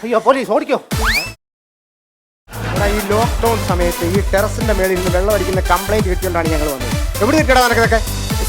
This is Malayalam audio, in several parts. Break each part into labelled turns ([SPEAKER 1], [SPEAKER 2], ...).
[SPEAKER 1] അയ്യോ പോലീസ് ഓടിക്കോ. ഈ ലോക്ക്ഡൌൺ സമയത്ത് ഈ ടെറസിന്റെ മേളിൽ നിന്ന് വെള്ളം അടിക്കുന്ന കംപ്ലൈന്റ് കിട്ടിയോണ്ടാണ് ഞങ്ങൾ വന്നത്. എവിടെ നിൽക്കടാ നിനക്കൊക്കെ?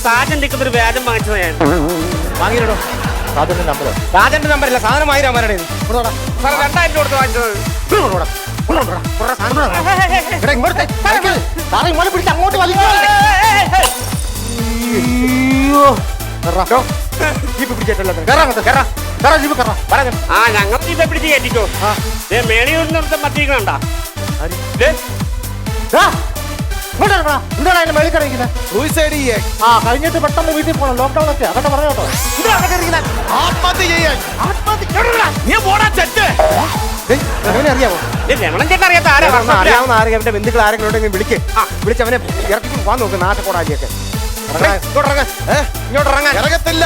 [SPEAKER 2] സാജന്റെ ഒരു വ്യാജം വാങ്ങിച്ചത് ഞാൻ.
[SPEAKER 1] വാങ്ങിയിട്ടോ? സാജന്റെ നമ്പർ? സാജന്റെ നമ്പറില്ല, സാധനം 1000 രൂപ.
[SPEAKER 2] 2000 കൊടുത്ത് വാങ്ങിച്ചത്.
[SPEAKER 1] ഇങ്ങോട്ട് പിടിച്ച് അങ്ങോട്ട് വലിക്കോ.
[SPEAKER 2] ഞങ്ങൾ ജീപ്പെ പിടിച്ച് കയറ്റിക്കോ. മേളിയൂരിൽ നിർത്ത മത്തിക്കണ
[SPEAKER 1] എന്താണ് അതിന്റെ മേളിൽ കിടക്കുന്നത്? കഴിഞ്ഞിട്ട് പെട്ടെന്ന് വീട്ടിൽ പോകണം. ലോക്ക്ഡൌൺ ഒക്കെ അതൊക്കെ പറഞ്ഞോട്ടോ. അറിയാമോ? അറിയാവുന്ന ആരെങ്കിലും എന്റെ ബന്ധുക്കൾ ആരെങ്കിലും ഉണ്ടെങ്കിൽ വിളിച്ചവനെ ഇറക്കി പോകാൻ നോക്ക്. നാട്ടക്കോടാലിയൊക്കെ ഇങ്ങോട്ടിറങ്ങാൻ
[SPEAKER 3] ഇറങ്ങത്തില്ല.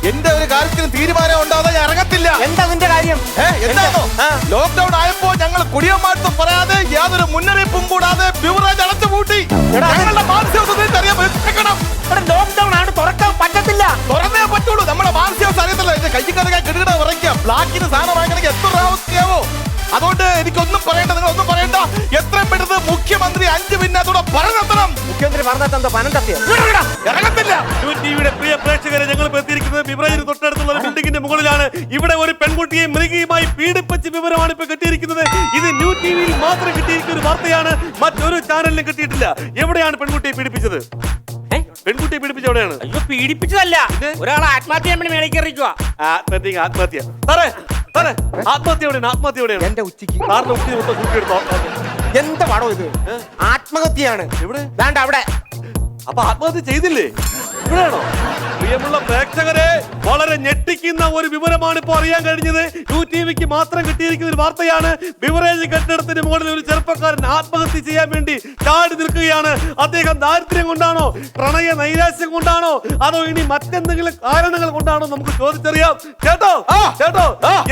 [SPEAKER 3] എന്റെ ഒരു കാര്യത്തിന് തീരുമാനം ഉണ്ടാകാതെ ഞാൻ ഇറങ്ങത്തില്ല.
[SPEAKER 1] എന്താ നിന്റെ കാര്യം?
[SPEAKER 3] എന്താണോ ലോക്ക്ഡൌൺ ആയപ്പോ ഞങ്ങൾ കുടിയന്മാർക്കും പറയാതെ യാതൊരു മുന്നറിയിപ്പും കൂടാതെ ബിവറേജ് അടച്ചുപൂട്ടി. ഞങ്ങളുടെ മാനസികാവസ്ഥ
[SPEAKER 1] ലോക്ക്ഡൌൺ ആണ്, തുറക്കാൻ പറ്റത്തില്ല.
[SPEAKER 3] തുറന്നേ പറ്റുള്ളൂ. നമ്മുടെ മാനസികാവസ്ഥ അറിയത്തില്ല. എന്റെ കൈക്കാരൊക്കെ കിടകിട വിറയ്ക്കാം. ബ്ലാക്കിന് സാധനം വാങ്ങിക്കണമെങ്കിൽ എത്ര രൂപയാവോ? അതുകൊണ്ട് എനിക്കൊന്നും പറയണ്ട, നിങ്ങളൊന്നും പറയണ്ട. എത്രയും പെട്ടെന്ന് മുഖ്യമന്ത്രി 5 മിനിറ്റോടെ പറഞ്ഞെത്തണം.
[SPEAKER 1] മുഖ്യമന്ത്രി പറഞ്ഞെന്തോ പനം തപ്പിയ
[SPEAKER 3] ഇറങ്ങത്തില്ല.
[SPEAKER 4] ടിവിയുടെ പ്രിയ പ്രേക്ഷകരെ, ഞങ്ങൾ എത്തിയിരിക്കുന്നത് ബിവറേജിന് തൊട്ടടുത്തുള്ള ബിൽഡിംഗിന്റെ മുകളിലാണ്. ഇവിടെ ഒരു പെൺകുട്ടിയെ മൃഗീയമായി പീഡിപ്പിച്ച വിവരമാണ് ഇപ്പൊ കിട്ടിയിരിക്കുന്നത്. ഇത് ന്യൂ ടിവിയിൽ മാത്രം കിട്ടിയിരിക്കുന്ന ഒരു വാർത്തയാണ്, മറ്റൊരു ചാനലിലും കിട്ടിയിട്ടില്ല. എവിടെയാണ് പെൺകുട്ടിയെ പീഡിപ്പിച്ചത്? പെൺകുട്ടിയെ പീഡിപ്പിച്ച എവിടെയാണ്?
[SPEAKER 2] അയ്യോ, പീഡിപ്പിച്ചതല്ല, ഒരാൾ ആത്മഹത്യ ചെയ്യാൻ മേളിൽ കയറിക്കുക.
[SPEAKER 4] ആത്മഹത്യ. സാറേ സാറേ, ആത്മഹത്യ എവിടെയാണ്? ആത്മഹത്യ എവിടെയാണ്?
[SPEAKER 1] എന്റെ ഉച്ചക്ക്
[SPEAKER 4] സാറിന്റെ ഉച്ചി മൊത്തം സൂക്ഷിച്ചെടുത്തോ.
[SPEAKER 1] എന്താ പാടോ ഇത്? ആത്മഹത്യയാണ്.
[SPEAKER 4] എവിടെ?
[SPEAKER 1] വേണ്ട അവിടെ.
[SPEAKER 4] അപ്പൊ ആത്മഹത്യ ചെയ്തില്ലേ? ഇവിടെയാണോ? പ്രിയമുള്ള പ്രേക്ഷകരെ, വളരെ ഞെട്ടിക്കുന്ന ഒരു വിവരമാണ് ഇപ്പോൾ അറിയാൻ കഴിഞ്ഞത്. ന്യൂ ടിവിക്ക് മാത്രം കിട്ടിയിരിക്കുന്ന ഒരു വാർത്തയാണ്. ബിവറേജ് കെട്ടിടത്തിന് മുകളിൽ ഒരു ചെറുപ്പക്കാരൻ ആത്മഹത്യ ചെയ്യാൻ വേണ്ടി ചാടി നിൽക്കുകയാണ്. അദ്ദേഹം ദാരിദ്ര്യം കൊണ്ടാണോ, പ്രണയ നൈരാശ്യം കൊണ്ടാണോ, അതോ ഇനി മറ്റെന്തെങ്കിലും കാരണങ്ങൾ കൊണ്ടാണോ നമുക്ക് ചോദിച്ചറിയാം. ചേട്ടോ ചേട്ടോ,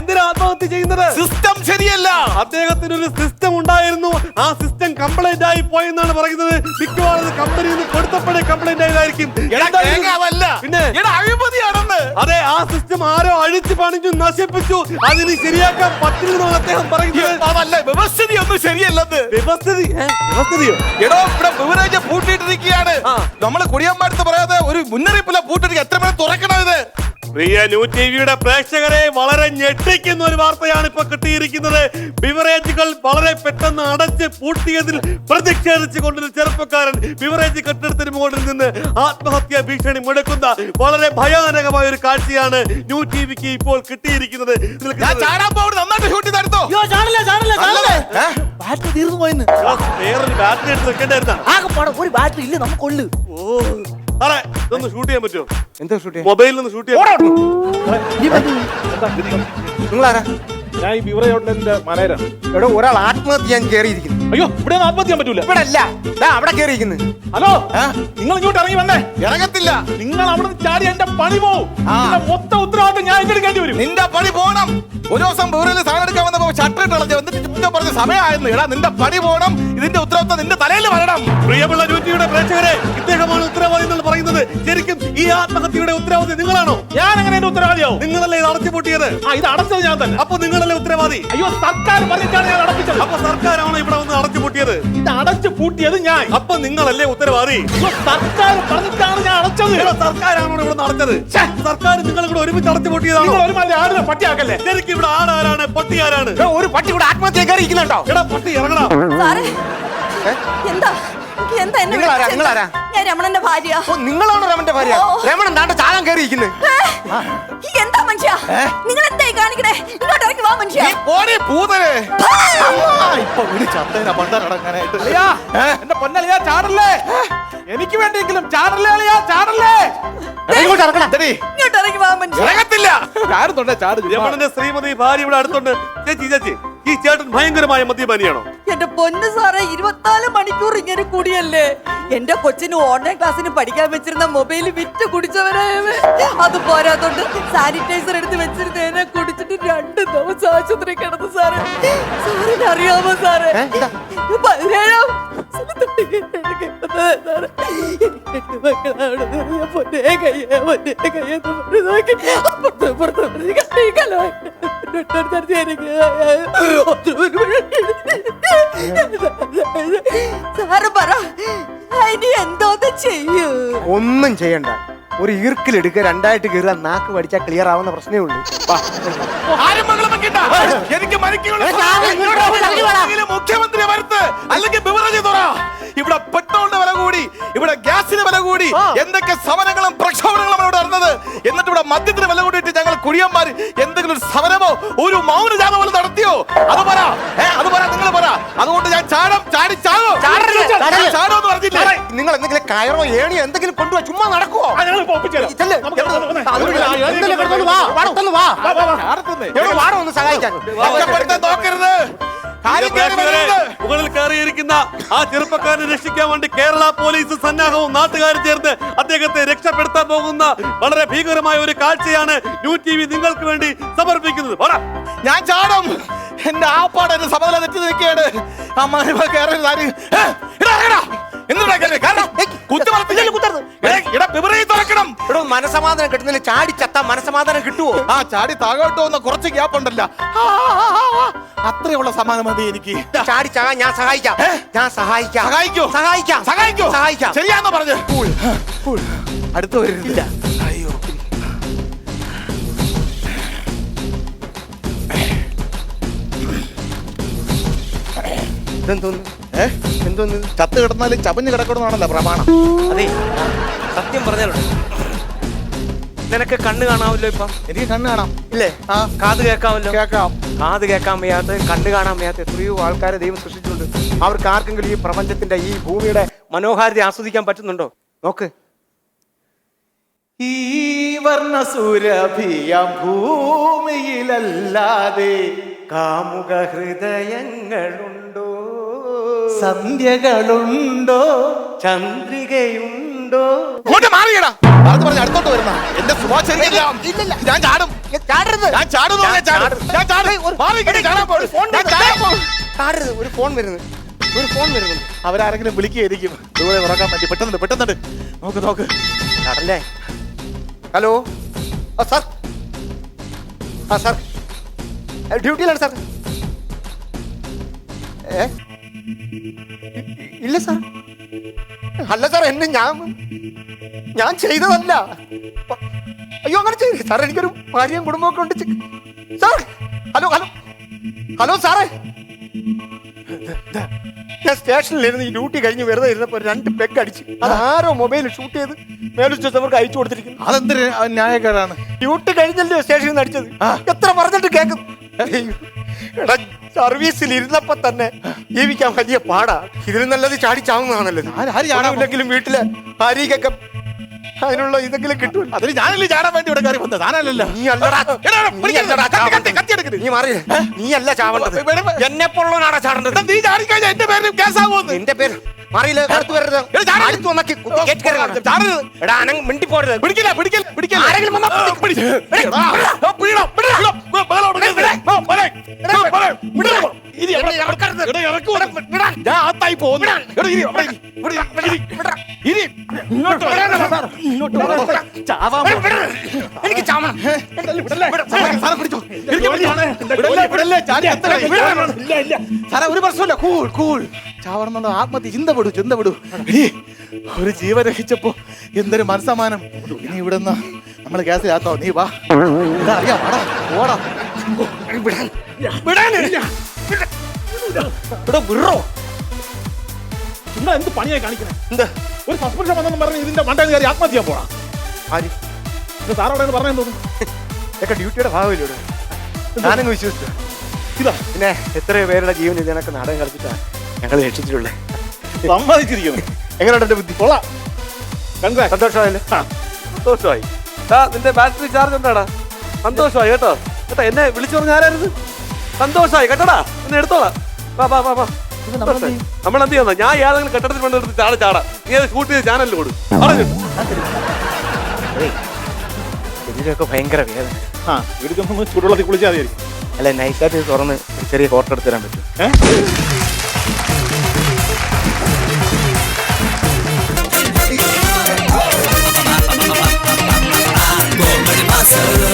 [SPEAKER 4] എന്തിനാ ആത്മഹത്യ ചെയ്യുന്നത്?
[SPEAKER 3] സിസ്റ്റം ശരിയല്ല.
[SPEAKER 4] അദ്ദേഹത്തിന് ഒരു സിസ്റ്റം ഉണ്ടായിരുന്നു. ആ സിസ്റ്റം കംപ്ലൈന്റ് ആയി പോയെന്നാണ് പറയുന്നത്. മിക്കവാറും കമ്പനിയിൽ നിന്ന് കൊടുത്തപ്പോഴേ കംപ്ലൈന്റ് ആയതായിരിക്കും.
[SPEAKER 3] പിന്നെ അഴിമതിയാണെന്ന്.
[SPEAKER 4] അതെ, ആ സിസ്റ്റം ആരോ അഴിച്ചു പണിഞ്ഞു നശിപ്പിച്ചു. അതിന് ശരിയാക്കാൻ പറ്റില്ലെന്നാണ് അദ്ദേഹം പറയുന്നത്.
[SPEAKER 3] അതല്ല, വ്യവസ്ഥിതിയൊന്നും ശരിയല്ലെന്ന്.
[SPEAKER 4] വ്യവസ്ഥിതിയോ?
[SPEAKER 3] എടോ, ഇവിടെ ബിവറേജ് പൂട്ടിയിട്ടിരിക്കുകയാണ്. നമ്മള് കുടിയന്മാരത്ത് പറയാതെ ഒരു മുന്നറിയിപ്പില്ല പൂട്ടിട്ട് എത്ര പേര് തുറക്കണം ഇത്?
[SPEAKER 4] പ്രിയ ന്യൂ ടിവിയുടെ പ്രേക്ഷകരെ, വളരെ ഞെട്ടിക്കുന്ന ഒരു വാർത്തയാണ് ഇപ്പൊ കിട്ടിയിരിക്കുന്നത്. ബിവറേജുകൾ വളരെ പെട്ടെന്ന് അടച്ച് പൂട്ടിയതിൽ പ്രതിഷേധിച്ചു കൊണ്ടൊരു ചെറുപ്പക്കാരൻ ബിവറേജ് കെട്ടിടത്തിന് മുകളിൽ നിന്ന് ആത്മഹത്യാ ഭീഷണി മുടക്കുന്ന വളരെ ഭയാനകമായ ഒരു കാഴ്ചയാണ് ന്യൂ ടിവിക്ക് ഇപ്പോൾ കിട്ടിയിരിക്കുന്നത്.
[SPEAKER 1] ബാറ്ററി തീർന്നു പോയെന്ന്.
[SPEAKER 4] വേറൊരു ബാറ്ററി എടുത്ത് വെക്കേണ്ടായിരുന്ന.
[SPEAKER 1] ഒരു ബാറ്ററി ഇല്ല നമുക്കുള്ളു.
[SPEAKER 4] അതെ, ഇതൊന്ന് ഷൂട്ട് ചെയ്യാൻ പറ്റുമോ?
[SPEAKER 1] എന്താ ഷൂട്ട്?
[SPEAKER 4] മൊബൈലിൽ നിന്ന് ഷൂട്ട് ചെയ്യാൻ.
[SPEAKER 1] നിങ്ങളാരാ?
[SPEAKER 5] ഞാൻ ഈ ബിവറേജ് ഔട്ട്ലെറ്റിന്റെ മാനേജരാണ്.
[SPEAKER 1] എടോ, ഒരാൾ ആത്മഹത്യ ചെയ്യാൻ കയറിയിരിക്കുന്നു.
[SPEAKER 5] അയ്യോ, ഇവിടെ ആത്മഹത്യ ചെയ്യാൻ പറ്റൂല.
[SPEAKER 1] ഇവിടെ അല്ല, അവിടെ കയറിയിരിക്കുന്നു.
[SPEAKER 5] ഹലോ, നിങ്ങൾ ഇങ്ങോട്ട് ഇറങ്ങി വന്നേ.
[SPEAKER 3] ഇറങ്ങത്തില്ല.
[SPEAKER 5] നിങ്ങൾ അവിടെ ചാടി എന്റെ പണി പോവും. മൊത്തം ഉത്തരവാദിത്തം ഞാൻ ഏറ്റെടുക്കേണ്ടി വരും.
[SPEAKER 3] നിന്റെ പണി പോണം. ഒരു ദിവസം ബിവറേജിൽ സാധനം എടുക്കാൻ വന്നപ്പോ ഷട്ടർ ഇട്ട് കളഞ്ഞു. എന്നിട്ട് പറഞ്ഞ സമയമായിരുന്നു. എടാ, നിന്റെ പണി പോണം. ഇതിന്റെ ഉത്തരവാദിത്തം നിന്റെ തലയിൽ വരണം.
[SPEAKER 4] പ്രിയമുള്ള ന്യൂ ടിവിയുടെ പ്രേക്ഷകരെ, ഇദ്ദേഹമാണ് ഉത്തരവാദി എന്ന് പറയുന്നത്. ശരിക്കും ഈ ആത്മഹത്യയുടെ ഉത്തരവാദി നിങ്ങളാണോ?
[SPEAKER 5] ഞാൻ എങ്ങനെ എന്റെ ഉത്തരവാദിയാവും?
[SPEAKER 4] നിങ്ങളല്ലേ ഇത് അടച്ചു പൂട്ടിയത്?
[SPEAKER 5] ഇത് അടച്ചത് ഞാൻ തന്നെ.
[SPEAKER 4] അപ്പൊ നിങ്ങളല്ലേ ഉത്തരവാദി?
[SPEAKER 5] അയ്യോ, സർക്കാർ പറഞ്ഞിട്ടാണ് ഞാൻ അടപ്പിച്ചത്.
[SPEAKER 4] അപ്പൊ സർക്കാരാണോ ഇവിടെ വന്ന് അടച്ചു പൂട്ടിയത്?
[SPEAKER 5] ഇത് അടച്ചു പൂട്ടിയത് ഞാൻ.
[SPEAKER 4] അപ്പൊ നിങ്ങളല്ലേ ഉത്തരവാദി?
[SPEAKER 5] സർക്കാർ പറഞ്ഞിട്ടാണ് ഞാൻ അടച്ചത്.
[SPEAKER 4] സർക്കാരാണോ ഇവിടെ അടച്ചത്? സർക്കാർ നിങ്ങൾ ഇവിടെ ഒരുമിച്ച് അടച്ചു പൂട്ടിയതാണോ?
[SPEAKER 5] ഒരുമാതിരി ആടിനെ പട്ടിയാക്കല്ലേ.
[SPEAKER 4] ശരിക്കും ഇവിടെ ആടാരാണ്, പട്ടിയാരാണ്?
[SPEAKER 1] ഒരു പട്ടി ഇവിടെ ആത്മഹത്യ കയറിയിരിക്കുന്നുണ്ടോ?
[SPEAKER 4] എടാ, പട്ടി ഇറങ്ങടാ.
[SPEAKER 6] എന്താ എന്താ
[SPEAKER 1] നിങ്ങളാരാ?
[SPEAKER 6] ഞാൻ രമണന്റെ ഭാര്യ.
[SPEAKER 1] നിങ്ങളാണ് രമണന്റെ ഭാര്യ? രമണൻ താണ്ട ചാകാൻ കയറിയിരിക്കുന്നത്.
[SPEAKER 6] എന്താ മനുഷ്യ, നിങ്ങൾ എന്തായി കാണിക്കണേ? ഇങ്ങോട്ട് ഇറങ്ങി വാ മനുഷ്യ.
[SPEAKER 5] എന്റെ പൊന്നലിയാ, ചാടല്ലേ. എനിക്ക് വേണ്ടിയെങ്കിലും ചാടല്ലേ അളിയാ, ചാടല്ലേ.
[SPEAKER 6] ഇങ്ങോട്ട് ഇറങ്ങി വാ മനുഷ്യ.
[SPEAKER 3] ഇറങ്ങത്തില്ല.
[SPEAKER 4] രമണന്റെ ശ്രീമതി ഭാര്യ ഇവിടെ അടുത്തുണ്ട്. ചേച്ചി, ഈ ചേട്ടൻ ഭയങ്കരമായ മദ്യപാനിയാണോ?
[SPEAKER 6] എന്റെ പൊന്ന് സാറേ, 24 മണിക്കൂർ ഇങ്ങനെ കൂടിയല്ലേ. എന്റെ കൊച്ചിന് ഓൺലൈൻ ക്ലാസ്സിന് പഠിക്കാൻ വെച്ചിരുന്ന മൊബൈൽ വിറ്റ് കുടിച്ചവരായവ. അത് പോരാത്തോണ്ട് സാനിറ്റൈസർ എടുത്ത് വെച്ചിരുന്നതിനെ കുടിച്ചിട്ട് 2 ദിവസം ആശുപത്രി കിടന്നു സാറേ. സാറിന് അറിയാമോ സാറേ, 17 പൊന്നേ കയ്യേ നോക്കി സാറ് പറ ഇനി എന്തോന്ന് ചെയ്യൂ?
[SPEAKER 1] ഒന്നും ചെയ്യണ്ട. ഒരു ഈർക്കിലെടുക്കുക, രണ്ടായിട്ട് കയറുക, നാക്ക് പഠിച്ചാൽ ക്ലിയർ ആവുന്ന പ്രശ്നമേ ഉള്ളൂ.
[SPEAKER 3] ആരും ബഹളം വെക്കണ്ട. എനിക്ക് മരിക്കുള്ള മുഖ്യമന്ത്രി വരുത്ത്, അല്ലെങ്കിൽ ബിവറേജ് തുറ. ഇവിടെ പെട്രോളിന്റെ വില കൂടി, ഇവിടെ ഗ്യാസിന് വില കൂടി, എന്തൊക്കെ സമരങ്ങളും പ്രക്ഷോഭങ്ങളും ഇവിടെ നടന്നത്. എന്നിട്ട് ഇവിടെ മദ്യത്തിന് വില കൂടിയിട്ട് ഞങ്ങൾ കുടിയന്മാർ എന്തെങ്കിലും ഒരു സമരമോ ഒരു മൗനജാഥ പോലെ നടത്തിയോ? അത് പറ, അത് പറ, നിങ്ങൾ പറ. അതുകൊണ്ട് ഞാൻ ചാടോന്ന് പറഞ്ഞില്ലേ?
[SPEAKER 1] നിങ്ങൾ എന്തെങ്കിലും കയറോ ഏണിയോ എന്തെങ്കിലും കൊണ്ടുപോയി ചുമ്മാ നടക്കുവോ? ഒന്ന് സഹായിക്കാൻ
[SPEAKER 3] നോക്കരുത്.
[SPEAKER 4] മുകളിൽ കയറിയിരിക്കുന്ന ആ ചെറുപ്പക്കാരനെ രക്ഷിക്കാൻ വേണ്ടി കേരള പോലീസ് സന്നാഹവും നാട്ടുകാരും ചേർന്ന് അദ്ദേഹത്തെ രക്ഷപ്പെടുത്താൻ പോകുന്ന വളരെ ഭീകരമായ ഒരു കാഴ്ചയാണ് ന്യൂ ടിവി നിങ്ങൾക്ക് വേണ്ടി സമർപ്പിക്കുന്നത്.
[SPEAKER 3] ഞാൻ ചാടും. എന്റെ ആപ്പാട് എന്റെ സഭ തെറ്റി നിൽക്കുകയാണ്.
[SPEAKER 1] മനസമാധാനം കിട്ടുന്നില്ല. ചാടി ചത്താ മനസമാധാനം കിട്ടുവോ?
[SPEAKER 3] ആ ചാടി താഴോട്ട് വന്ന കുറച്ച് ഗ്യാപ്പ് ഉണ്ടല്ലോ, അത്രയുള്ള സമാധാനം മതി എനിക്ക്.
[SPEAKER 1] ചാടി ചാകാൻ ഞാൻ സഹായിക്കാം. ഞാൻ സഹായിക്കാം.
[SPEAKER 3] സഹായിക്കോ?
[SPEAKER 1] സഹായിക്കാം.
[SPEAKER 3] സഹായിക്കോ?
[SPEAKER 1] സഹായിക്കാം.
[SPEAKER 3] ശരിയാന്ന് പറഞ്ഞു. അടുത്ത് വരില്ല. അയ്യോ,
[SPEAKER 1] എന്തോന്ന്
[SPEAKER 3] ചത്ത് കിടന്നാലും ചപഞ്ഞ് കിടക്കണമെന്നാണല്ലോ പ്രമാണം.
[SPEAKER 1] അതെ, സത്യം പറഞ്ഞാലോ, നിനക്ക് കണ്ണ് കാണാമല്ലോ ഇപ്പൊ?
[SPEAKER 3] എനിക്ക് കണ്ണ് കാണാം.
[SPEAKER 1] ഇല്ലേ? കാത് കേൾക്കാമല്ലോ?
[SPEAKER 3] കേൾക്കാം.
[SPEAKER 1] കാത് കേൾക്കാൻ വയ്യാത്ത, കണ്ണ് കാണാൻ വയ്യാത്ത എത്രയോ ആൾക്കാരെ ദൈവം സൃഷ്ടിച്ചിട്ടുണ്ട്. അവർക്ക് ആർക്കെങ്കിലും ഈ പ്രപഞ്ചത്തിന്റെ, ഈ ഭൂമിയുടെ മനോഹാരിത ആസ്വദിക്കാൻ പറ്റുന്നുണ്ടോ? നോക്ക്.
[SPEAKER 3] ഈ വർണ്ണസുരഭിയം ഭൂമിയിലല്ലാതെ
[SPEAKER 1] കാമുക ഹൃദയങ്ങളുണ്ടോ?
[SPEAKER 3] സന്ധ്യകളുണ്ടോ?
[SPEAKER 1] ചന്ദ്രികയുണ്ടോ?
[SPEAKER 3] മാറിയടാ പറഞ്ഞ അടുത്തോട്ട് വരുന്ന എന്റെ സുഭാഷ്. ഞാൻ ചാടും. ഞാൻ ചാടും.
[SPEAKER 1] ഒരു ഫോൺ വരുന്നു.
[SPEAKER 3] അവരാരെങ്കിലും വിളിക്കുകയായിരിക്കും. ദൂരെ ഉറക്കാൻ പറ്റി. പെട്ടെന്ന് നോക്ക്.
[SPEAKER 1] കടല്ലേ? Hello sir. സാർ ഡ്യൂട്ടിയിലാണ് സാർ. ഇല്ല സാർ. അല്ല സാർ, എന്നെ ഞാൻ ചെയ്തതല്ല. അയ്യോ, അങ്ങനെ ചെയ്തു സാർ. എനിക്കൊരു ഭാര്യയും കുടുംബമൊക്കെ ഉണ്ട് സാർ. ഹലോ സാറേ, ഞാൻ സ്റ്റേഷനിലിരുന്ന് ഈ ഡ്യൂട്ടി കഴിഞ്ഞ് വെറുതെ ഇരുന്നപ്പോൾ 2 പെഗ് അടിച്ച് അതാരോ മൊബൈൽ ഷൂട്ട് ചെയ്ത് മേലുച്ചവർക്ക് അയച്ചു കൊടുത്തിരിക്കുന്നു.
[SPEAKER 3] അതെന്തൊരു ന്യായക്കേടാണ്?
[SPEAKER 1] ഡ്യൂട്ടി കഴിഞ്ഞല്ലോ സ്റ്റേഷനിൽ നിന്ന് അടിച്ചത്. എത്ര പറഞ്ഞിട്ട് കേൾക്കും. സർവീസിൽ ഇരുന്നപ്പോ തന്നെ ജീവിക്കാൻ വലിയ പാടാ. ഇതിന് നല്ലത് ചാടി ചാവുന്നതാണല്ലോ. ചാടാവില്ലെങ്കിലും വീട്ടില് ഭാര്യക്കൊക്കെ അതിനുള്ള ഇതെങ്കിലും കിട്ടും.
[SPEAKER 3] അതിന് ഞാനല്ലേ ചാടാൻ വേണ്ടി ഇവിടെ കയറി വന്നത്. ഞാനല്ലല്ലോ.
[SPEAKER 1] നീ മാറി. നീ അല്ല ചാവേണ്ടത്, എന്നെ പോലുള്ളവനാണ് ചാടേണ്ടത്.
[SPEAKER 3] നീ ചാടിക്കഴിഞ്ഞാൽ എന്റെ പേര് കേസാകുമെന്ന്.
[SPEAKER 1] നിന്റെ പേര് മാറിയില്ല. അടുത്ത് വരരുത്. മിണ്ടി പോരുത്. ആരെങ്കിലും എനിക്ക് ചാവണം.
[SPEAKER 3] ഒരു പ്രശ്നമില്ല. കൂൾ ചാവണമെന്നുള്ള ആത്മഹത്യ ചിന്തപ്പെടൂ. ഒരു ജീവൻ രഹിച്ചപ്പോ എന്തൊരു മനസ്സമാനം. ഇനി ഇവിടുന്ന് നമ്മള് ഗ്യാസിലാത്തോ? നീ വാ. അറിയാം. ഓടാ.
[SPEAKER 5] എന്ത് പണിയായി കാണിക്കണേ? ഒരു സസ്പെൻഷൻ വന്നെന്ന് പറഞ്ഞ് ഇതിന്റെ മണ്ടയിൽ കയറി ആത്മഹത്യ ചെയ്യാൻ പോടാ. സാറവിടെ പറഞ്ഞു തോന്നുന്നു.
[SPEAKER 1] ഇതൊക്കെ ഡ്യൂട്ടിയുടെ ഭാഗമില്ല. ഞാനങ്ങ് വിശ്വസിച്ചു. ഇതാ പിന്നെ എത്രയോ പേരുടെ ജീവൻ ഇതിനൊക്കെ നാടകം കളിച്ചിട്ടാണ് ഞങ്ങൾ രക്ഷിച്ചിട്ടുള്ളത്.
[SPEAKER 5] സമ്മതിച്ചിരിക്കുന്നു.
[SPEAKER 1] എങ്ങനെയുണ്ട് എന്റെ ബുദ്ധി?
[SPEAKER 5] കൊള്ളാം.
[SPEAKER 1] സന്തോഷമായല്ലേ?
[SPEAKER 4] സന്തോഷമായി. നിന്റെ ബാറ്ററി ചാർജ് ഉണ്ടാടാ. സന്തോഷമായി കേട്ടോ. എന്നെ വിളിച്ചു പറഞ്ഞ ആരായിരുന്നു? സന്തോഷമായി കേട്ടോടാ. എന്നെ എടുത്തോളാം. വാ. നമ്മൾ എന്ത് ചെയ്യുന്ന? ഞാൻ ഏതെങ്കിലും കെട്ടിടത്തിൽ കൊണ്ടെടുത്ത് ചാടാ. നീ അത് ഷൂട്ട് ചെയ്ത് ചാനലിൽ കൊടു.
[SPEAKER 1] ഇതിലൊക്കെ ഭയങ്കര വേദന.
[SPEAKER 5] വീട്ടിൽ ചൂടുവെള്ളത്തിൽ കുളിച്ചാൽ മതിയായിരിക്കും.
[SPEAKER 1] അല്ല, നൈസായിട്ട് തുറന്ന് ചെറിയ ഫോട്ടോ എടുത്ത് തരാൻ പറ്റും?
[SPEAKER 7] സ